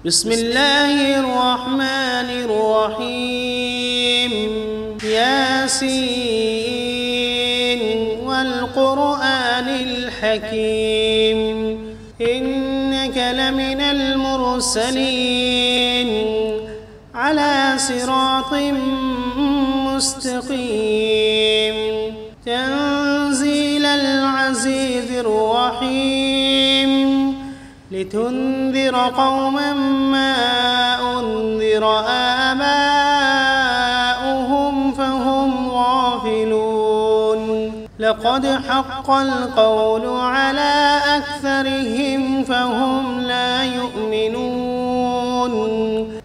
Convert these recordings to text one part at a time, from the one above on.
بسم الله الرحمن الرحيم ياسين والقرآن الحكيم إنك لمن المرسلين على صراط مستقيم تنزيل العزيز الرحيم لتنذر قوما ما أنذر آباؤهم فهم غافلون لقد حق القول على أكثرهم فهم لا يؤمنون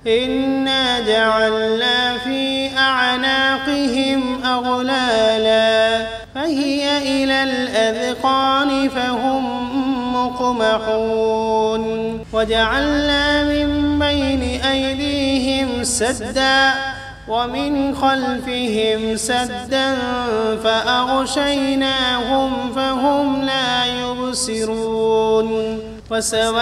إنا جعلنا في أعناقهم أغلالا فهي إلى الأذقان فهم مقمحون وجعلنا من بين أيديهم سدا ومن خلفهم سدا فأغشيناهم فهم لا يبصرون وسواء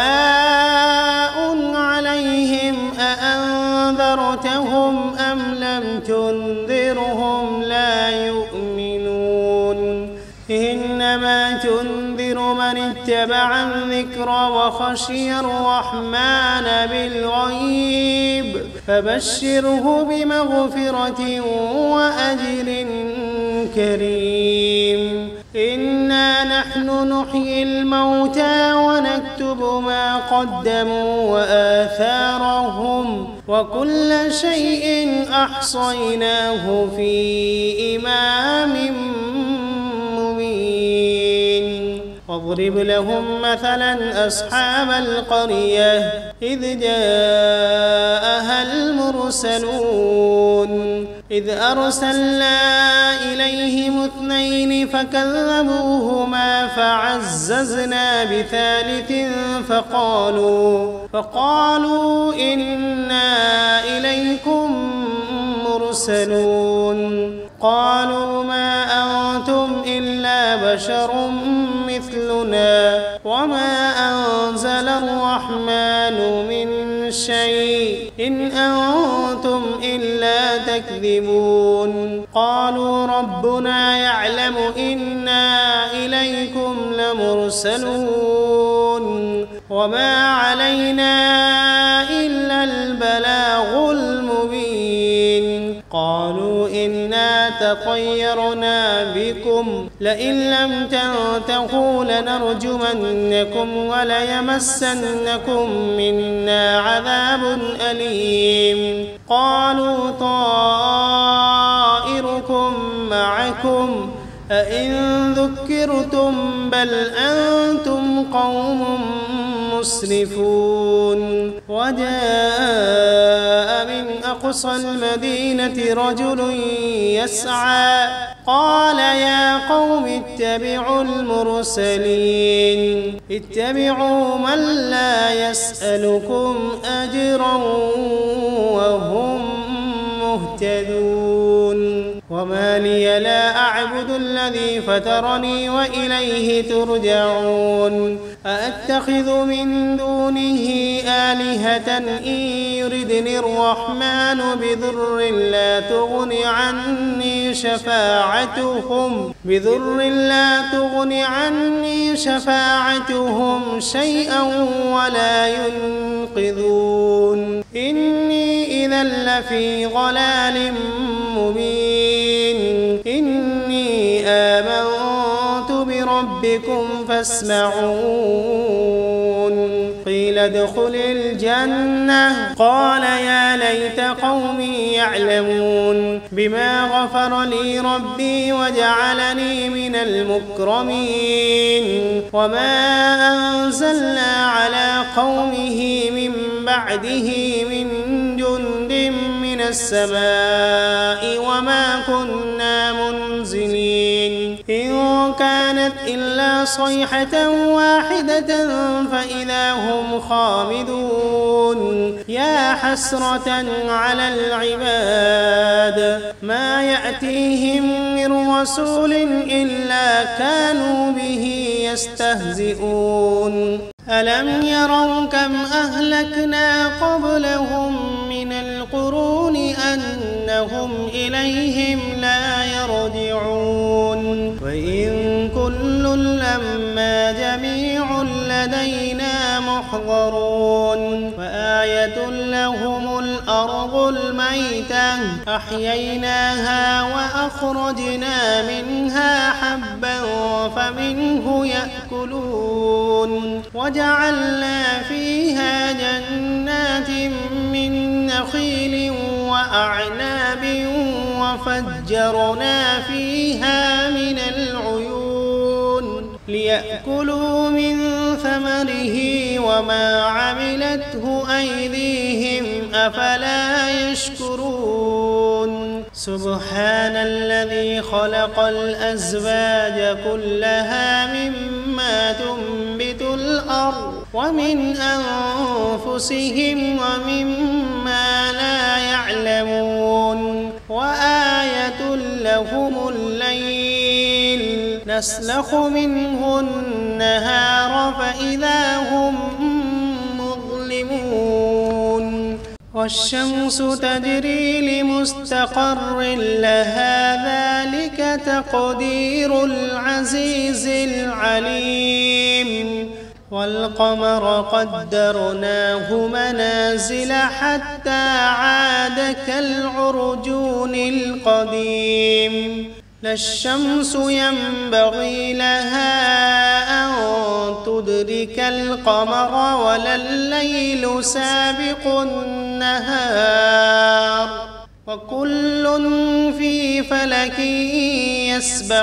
عليهم أأنذرتهم أم لم تنذرهم لا يؤمنون إنما تنذر من اتبع الذكر وخشي الرحمن بالغيب فبشره بمغفرة وأجر كريم إنا نحن نحيي الموتى ونكتب ما قدموا وآثارهم وكل شيء أحصيناه في إمام مبين واضرب لهم مثلا أصحاب القرية إذ جاءها المرسلون إذ أرسلنا إليهم 2 فكذبوهما فعززنا بثالث فقالوا إنا إليكم مرسلون قالوا ما أنتم إلا بشر مثلنا وما أنزل الرحمن من شيء إن أنتم إلا تكذبون قالوا ربنا يعلم إنا إليكم لمرسلون وما علينا إلا البلاغ المبين قالوا إنا تطيرنا بكم لئن لم تنتهوا لنرجمنكم وليمسنكم منا عذاب أليم قالوا طائركم معكم أئن ذكرتم بل أنتم قوم مسرفون وجاء من أقصى المدينة رجل يسعى قال يا قوم اتبعوا المرسلين اتبعوا من لا يسألكم أجرا وهم مهتدون وما لي لا أعبد الذي فطرني وإليه ترجعون أأتخذ من دونه آلهة إن يردني الرحمن بضر لا تغن عني شفاعتهم شيئا ولا ينقذون إني إذا لفي ضلال مبين إني آمنت بربكم فاسمعون قيل ادخل الجنة قال يا ليت قومي يعلمون بما غفر لي ربي وجعلني من المكرمين وما أنزلنا على قومه من بعده من جند من السماء وما كنا منزلين إن كانت إلا صيحة واحدة فإذا هم خامدون يا حسرة على العباد ما يأتيهم من رسول إلا كانوا به يستهزئون ألم يروا كم أهلكنا قبلهم من القرون أنهم إليهم لا يرجعون وإن كل لما جميع لدينا محضرون وآية لهم الأرض الميتة أحييناها وأخرجنا منها حبا فمنه يأكلون وجعلنا فيها جنات من نخيل وأعناب وفجرنا فيها من العيون ليأكلوا من ثمره وما عملته أيديهم أفلا يشكرون سبحان الذي خلق الأزواج كلها مما تنبت الأرض ومن أنفسهم ومما لا يعلمون وآية لهم الليل نسلخ منه النهار فإذا هم مظلمون والشمس تجري لمستقر لها ذلك تقدير العزيز العليم والقمر قدرناه منازل حتى عاد كالعرجون القديم لا الشمس ينبغي لها أن تدرك القمر ولا الليل سابق النهار وكل في فلك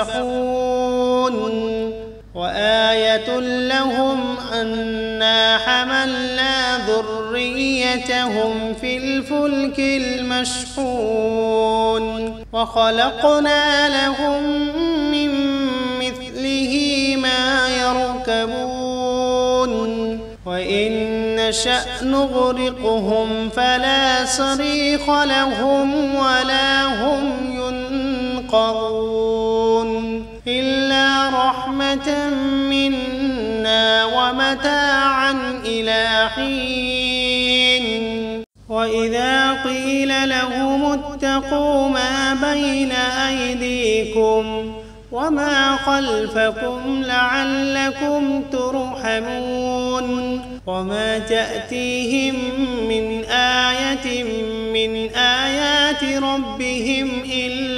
يسبحون وآية لهم أنا حملنا ذريتهم في الفلك المشحون وخلقنا لهم من مثله ما يركبون وإن نشأ نغرقهم فلا صريخ لهم ولا هم ينقذون إلا رحمة منا ومتاعا إلى حين وإذا قيل لهم اتقوا ما بين أيديكم وما خلفكم لعلكم ترحمون وما تأتيهم من آية من آيات ربهم إلا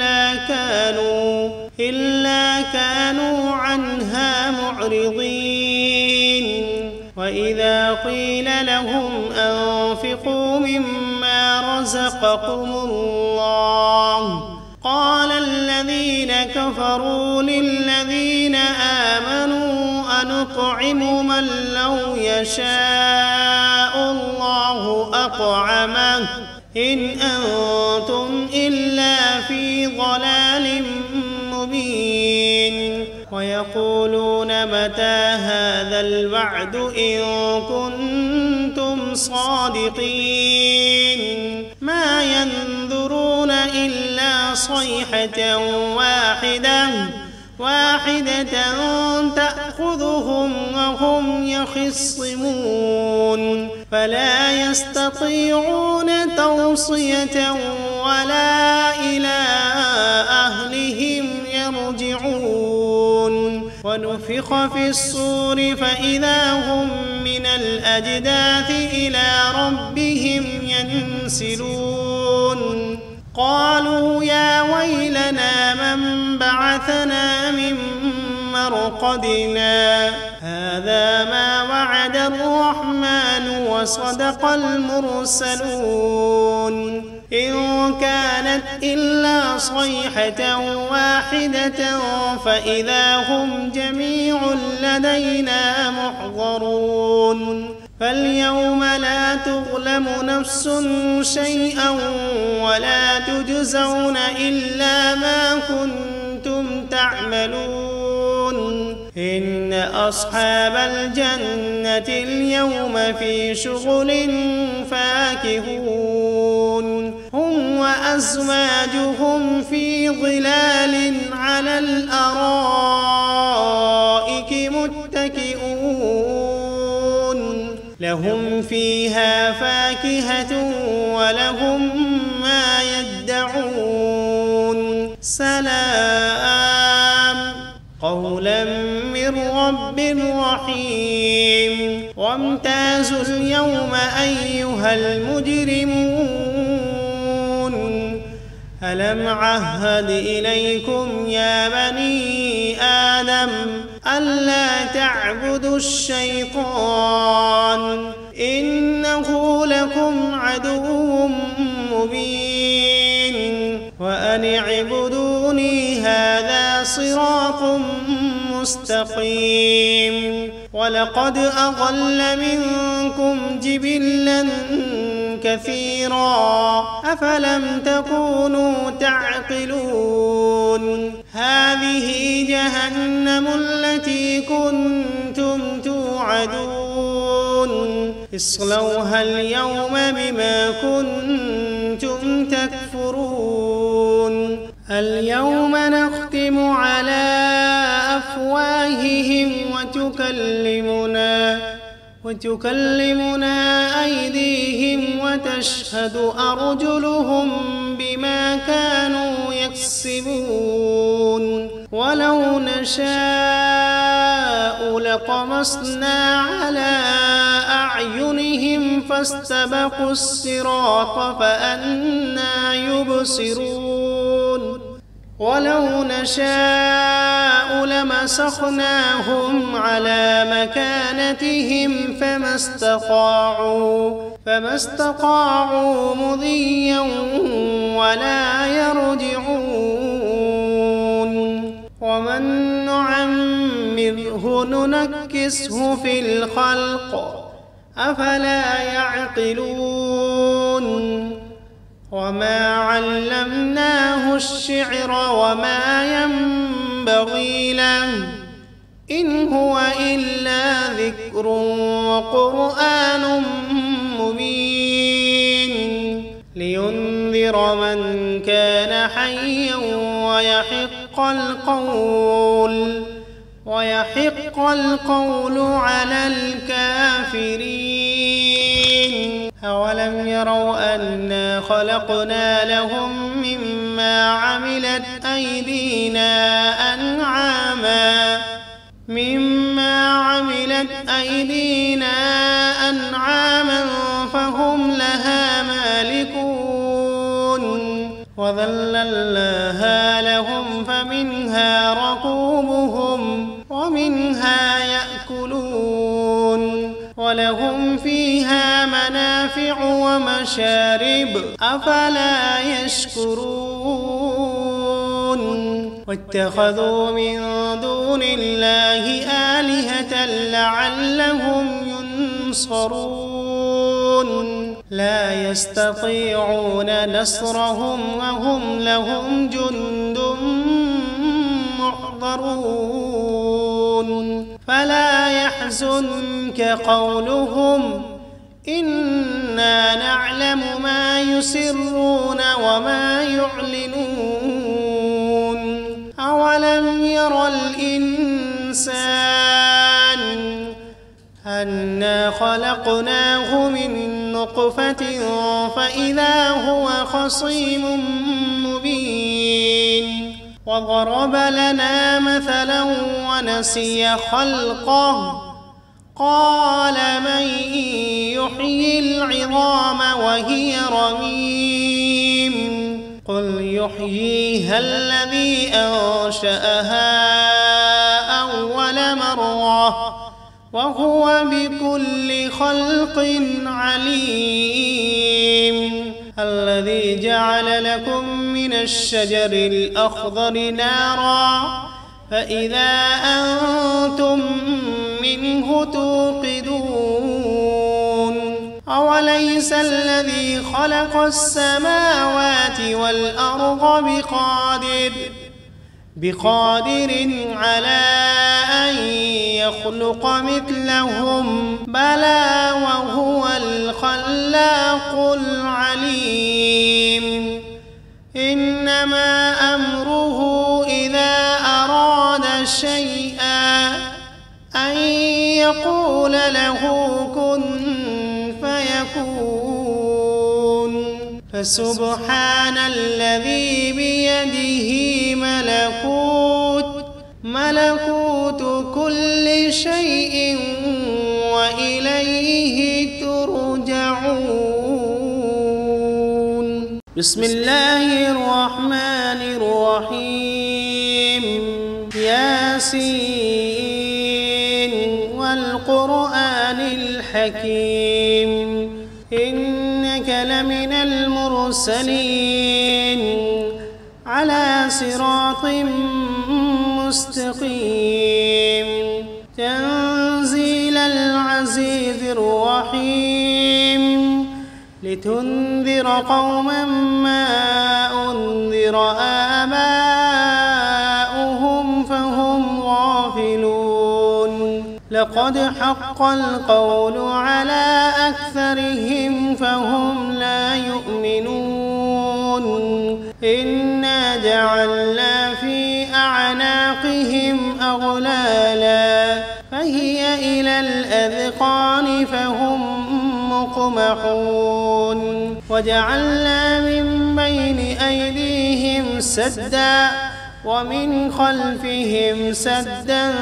كانوا عنها معرضين وإذا قيل لهم أنفقوا مما رزقكم الله قال الذين كفروا للذين آمنوا أنطعم من لو يشاء الله أطعمه إن أنتم إلا في ضلال مبين ويقولون متى هذا الوعد إن كنتم صادقين ما ينظرون إلا صيحة واحدة تأخذهم وهم يخصمون فلا يستطيعون توصية ولا إلى أهلهم يرجعون ونفخ في الصور فإذا هم من الأجداث إلى ربهم ينسلون قالوا يا ويلنا من بعثنا من مرقدنا هذا ما وعد الرحمن وصدق المرسلون إن كانت إلا صيحة واحدة فإذا هم جميع لدينا محضرون فاليوم لا تظلم نفس شيئا ولا تجزون إلا ما كنتم تعملون إن أصحاب الجنة اليوم في شغل فاكهون هم وأزواجهم في ظلال على الأرائك متكئون لهم فيها فاكهة ولهم ما يدعون سلام قولا من رب رحيم وامتازوا اليوم أيها المجرمون ألم عهد إليكم يا بني آدم ألا تعبدوا الشيطان إنه لكم عدو مبين وأن اعبدوني هذا صراط مستقيم ولقد أضل منكم جبلا كثيرا أفلم تكونوا تعقلون هذه جهنم التي كنتم توعدون اصلوها اليوم بما كنتم تكفرون اليوم نختم على أفواههم وتكلمنا أيديهم وتشهد أرجلهم بما كانوا يكسبون ولو نشاء لطمسنا على أعينهم فاستبقوا الصراط فأنى يبصرون ولو نشاء لمسخناهم على مكانتهم فما استطاعوا مضيا ولا يرجعون ومن نعمره ننكسه في الخلق أفلا يعقلون وما علمناه الشعر وما ينبغي له إن هو إلا ذكر وقرآن مبين لينذر من كان حيا ويحق القول على الكافرين أولم يروا أنا خلقنا لهم مما عملت أيدينا أنعاما فهم لها مالكون وذللناها لهم فمنها ركوبهم ومنها يأكلون ولهم فيها منافع ومشارب أفلا يشكرون واتخذوا من دون الله آلهة لعلهم ينصرون لا يستطيعون نصرهم وهم لهم جند محضرون فلا يحزنك قولهم إنا نعلم ما يسرون وما يعلنون أولم ير الإنسان أنا خلقناه من نطفة فإذا هو خصيم مبين وضرب لنا مثلا ونسي خلقه قال من يحيي العظام وهي رميم قل يحييها الذي أنشأها أول مرة وهو بكل خلق عليم الذي جعل لكم من الشجر الأخضر نارا فإذا أنتم منه توقدون أوليس الذي خلق السماوات والأرض بقادر على أن يخلق مثلهم بلى وهو الخلاق العليم إنما أمره إذا أراد شيئا أن يقول له كن فسبحان الذي بيده ملكوت كل شيء وإليه ترجعون. بسم الله الرحمن الرحيم. ياسين والقرآن الحكيم إنك لمن المرسلين على صراط مستقيم تنزيل العزيز الرحيم لتنذر قوما ما أنذر آباؤهم فهم غافلون لقد حق القول على أكثرهم فهم لا يؤمنون إنا جعلنا في أعناقهم أغلالا فهي إلى الأذقان فهم مقمحون وجعلنا من بين أيديهم سدا ومن خلفهم سدا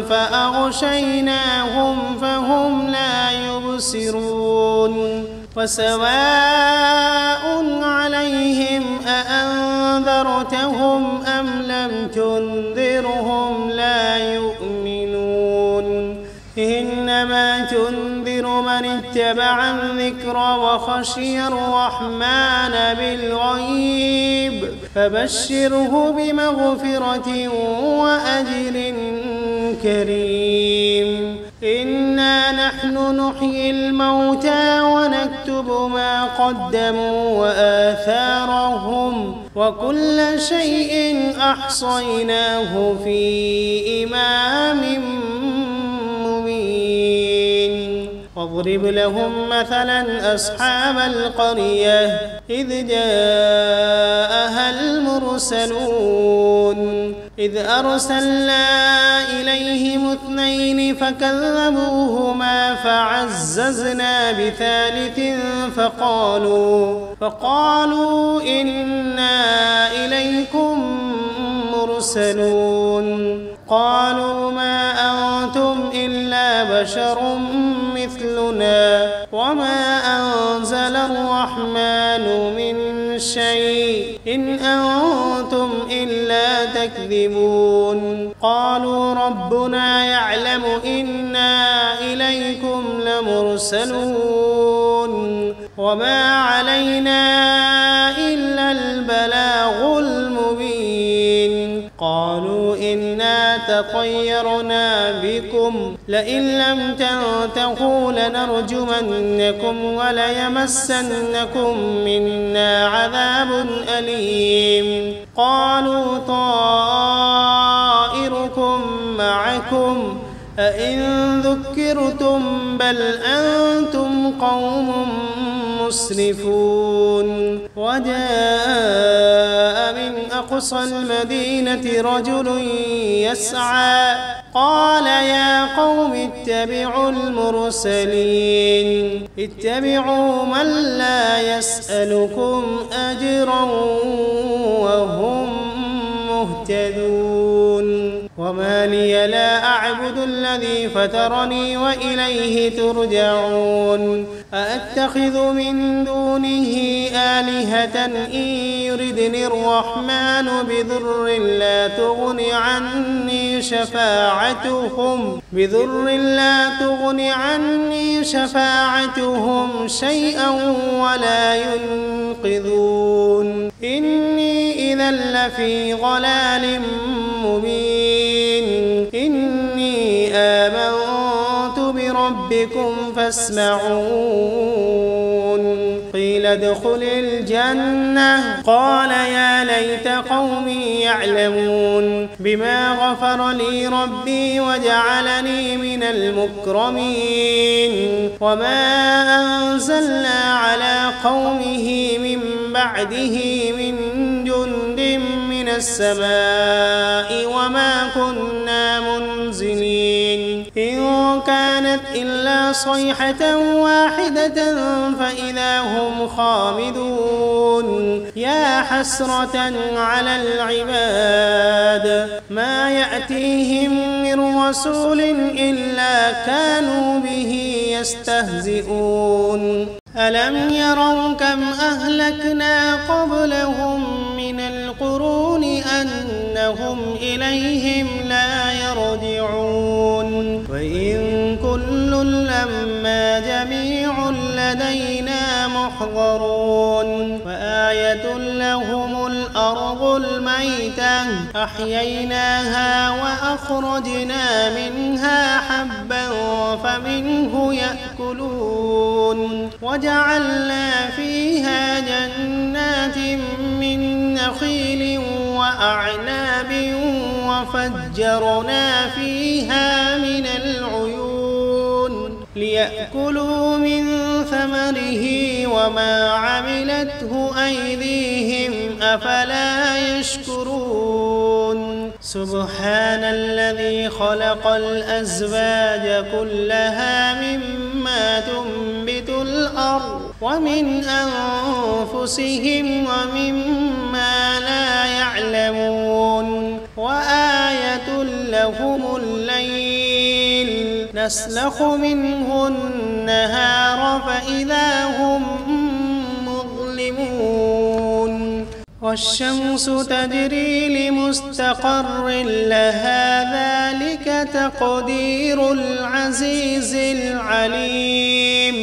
فأغشيناهم فهم لا يبصرون وسواء عليهم أأنذرتهم أم لم تنذرهم لا يؤمنون إنما تنذر من اتبع الذكر وخشي الرحمن بالغيب فبشره بمغفرة وأجر كريم إنا نحن نحيي الموتى ونكتب ما قدموا وآثارهم وكل شيء أحصيناه في إمام مبين واضرب لهم مثلا أصحاب القرية إذ جاءها المرسلون إذ أرسلنا إليهم 2 فكذبوهما فعززنا بثالث فقالوا إنا إليكم مرسلون قالوا ما أنتم إلا بشر مثلنا وما أنزل الرحمن من شيء إن أنتم إلا تكذبون قالوا ربنا يعلم إنا إليكم لمرسلون وما علينا إلا البلاغ المبين قالوا إنا تطيرنا بكم لئن لم تنتهوا لنرجمنكم وليمسنكم منا عذاب أليم قالوا طائركم معكم أئن ذكرتم بل أنتم قوم مسرفون وجاء من أقصى المدينة رجل يسعى قال يا قوم اتبعوا المرسلين اتبعوا من لا يسألكم أجرا وهم مهتدون وما لي لا أعبد الذي فطرني وإليه ترجعون أأتخذ من دونه آلهة إن يردني الرحمن بضر لا تغن عني شفاعتهم شيئا ولا ينقذون إني إذا لفي ضلال مبين إني آمنت بربكم فاسمعون قيل ادخل الجنة قال يا ليت قومي يعلمون بما غفر لي ربي وجعلني من المكرمين وما أنزلنا على قومه من بعده من جند من السماء وما كنا منزلين إن كانت إلا صيحة واحدة فإذا هم خامدون يا حسرة على العباد ما يأتيهم من رسول إلا كانوا به يستهزئون ألم يروا كم أهلكنا قبلهم من القرون أنهم إليهم لا يرجعون وإن كل لما جميع لدينا محضرون وآية لهم الأرض الميتة أحييناها وأخرجنا منها حبا فمنه يأكلون وجعلنا فيها جنات من نخيل وأعناب وفجرنا فيها من العيون ليأكلوا من ثمره وما عملته أيديهم أفلا يشكرون سبحان الذي خلق الأزواج كلها مما تنبت الأرض ومن أنفسهم ومما لا يعلمون وآية لهم الليل نسلخ منه النهار فإذا هم مظلمون والشمس تجري لمستقر لها ذلك تقدير العزيز العليم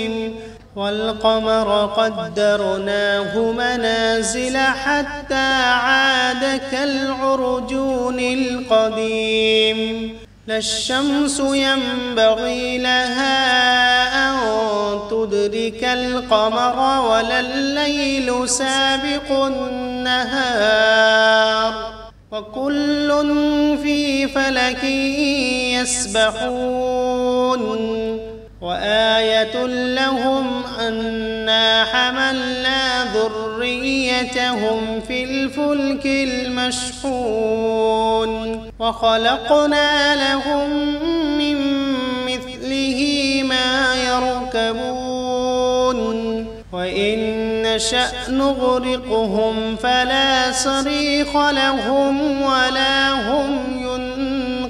والقمر قدرناه منازل حتى عاد كالعرجون القديم لا الشمس ينبغي لها أن تدرك القمر ولا الليل سابق النهار وكل في فلك يسبحون وآية لهم أنا حملنا ذريتهم في الفلك المشحون وخلقنا لهم من مثله ما يركبون وإن نشأ نغرقهم فلا صريخ لهم ولا هم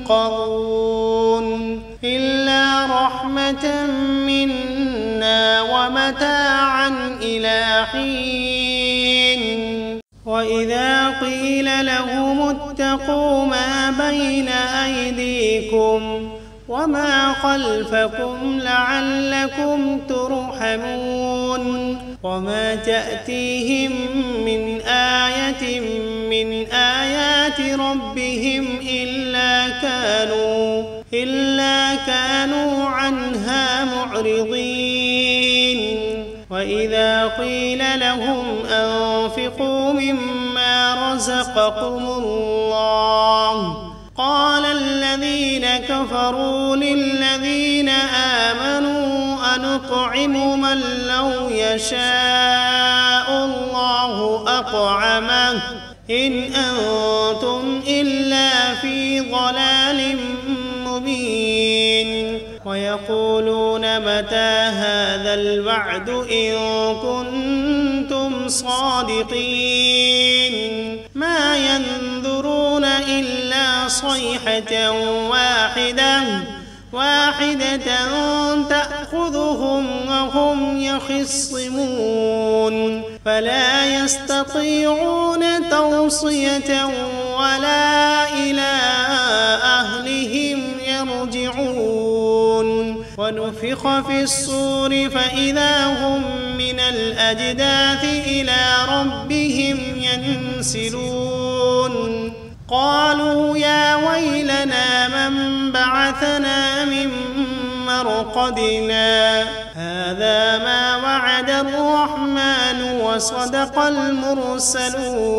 ينقذون إلا رحمة منا ومتاعا إلى حين وإذا قيل لهم اتقوا ما بين أيديكم وما خلفكم لعلكم ترحمون وما تأتيهم من آية من آيات ربهم إلا كانوا عنها معرضين وإذا قيل لهم أنفقوا مما رزقكم الله قال الذين كفروا للذين آمنوا أنطعم من لو يشاء الله أطعمه إن أنتم إلا في ضلال مبين ويقولون متى هذا الوعد إن كنتم صادقين ما ينظرون إلا صيحة واحدة تأخذهم وهم يخصمون فلا يستطيعون توصية ولا إلى أهلهم يرجعون ونفخ في الصور فإذا هم من الأجداث إلى ربهم ينسلون قالوا يا ويلنا من بعثنا من مرقدنا هذا ما وعد الرحمن وصدق المرسلون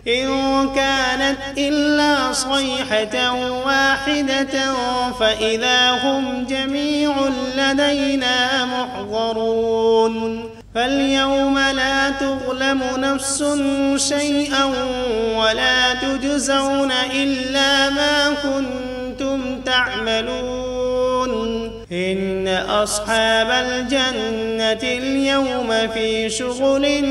إن كانت إلا صيحة واحدة فإذا هم جميع لدينا محضرون فاليوم لا تظلم نفس شيئا ولا تجزون إلا ما كنتم تعملون إن أصحاب الجنة اليوم في شغل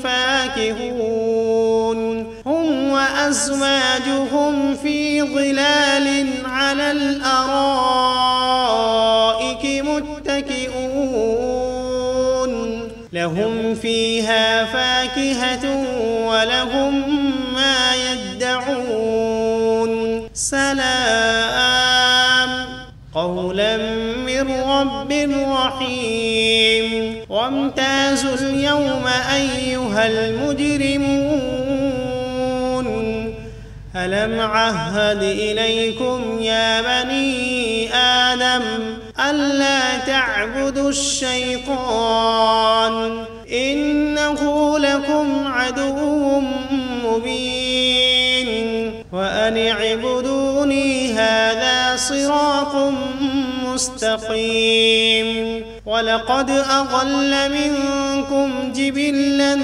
فاكهون هم وأزواجهم في ظلال على الأرائك متكئون لهم فيها فاكهة ولهم ما يدعون سلام قولا من رب رحيم وامتازوا اليوم أيها المجرمون ألم عهد إليكم يا بني آدم ألا تعبدوا الشيطان إنه لكم عدو مبين وأن اعبدوني هذا صراط مستقيم ولقد أضل منكم جبلا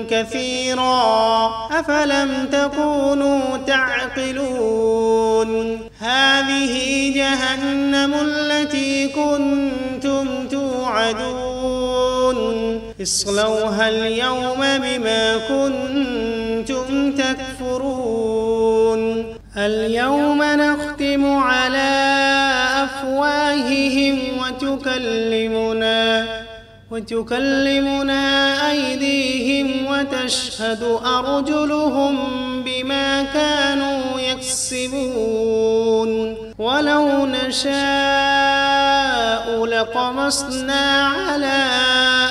كثيرا أفلم تكونوا تعقلون هذه جهنم التي كنتم توعدون اصلوها اليوم بما كنتم تكفرون اليوم نختم على أفواههم وتكلمنا أيديهم وتشهد أرجلهم بما كانوا يكسبون ولو نشاء لطمسنا على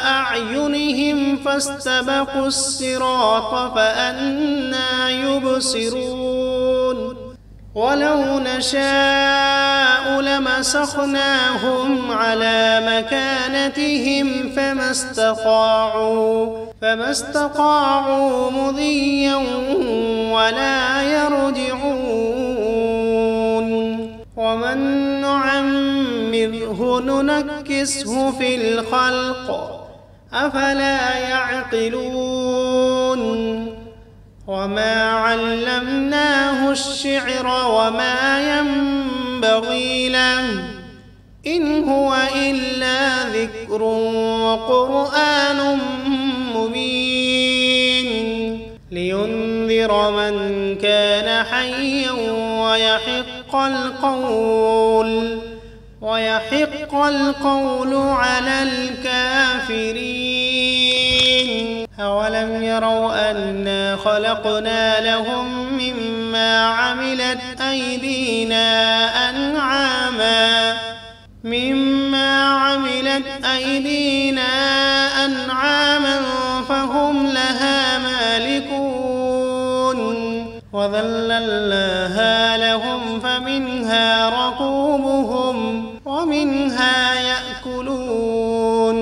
أعينهم فاستبقوا الصراط فأنى يبصرون ولو نشاء لمسخناهم على مكانتهم فما استطاعوا مضيا ولا يرجعون ومن نعمره ننكسه في الخلق أفلا يعقلون وما علمناه الشعر وما ينبغي له إن هو إلا ذكر وقرآن مبين لينذر من كان حيا ويحق القول على الكافرين أولم يروا أنا خلقنا لهم مما عملت أيدينا أنعاما فهم لها مالكون وذللناها لهم فمنها ركوبهم ومنها يأكلون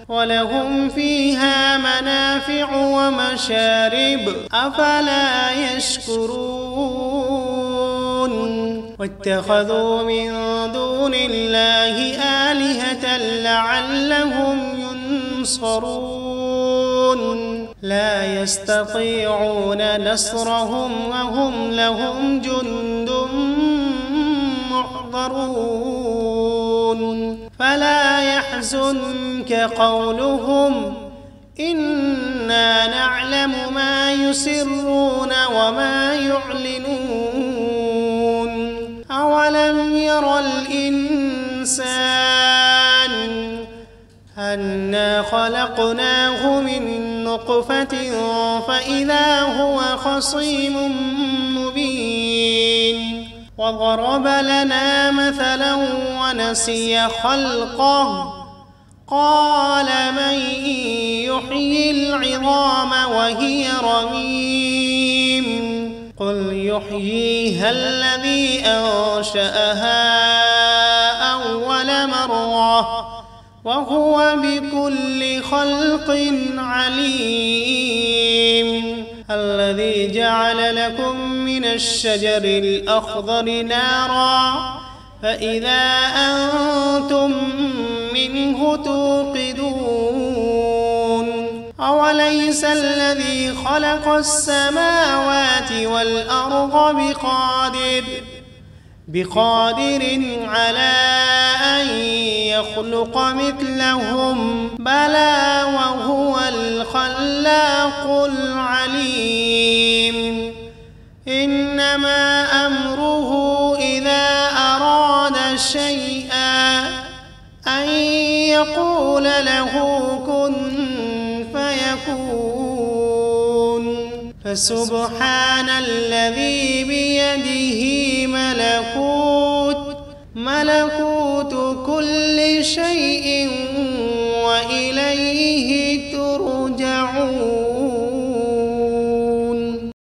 ولهم فيها منافع ومشارب أفلا يشكرون واتخذوا من دون الله آلهة لعلهم ينصرون لا يستطيعون نصرهم وهم لهم جند محضرون فلا يحزنك قولهم إنا نعلم ما يسرون وما يعلنون أولم ير الإنسان أنا خلقناه من نطفة فإذا هو خصيم مبين وضرب لنا مثلا ونسي خلقه قال من يحيي العظام وهي رميم قل يحييها الذي أنشأها أول مرة وهو بكل خلق عليم الذي جعل لكم من الشجر الأخضر نارا فإذا أنتم منه توقدون أوليس الذي خلق السماوات والأرض بقادر على أن يخلق مثلهم بلى وهو الخلاق العليم إنما أمره إذا أراد شيئا أن يقول له كن فيكون فسبحان الذي بيده ملكوت كل شيء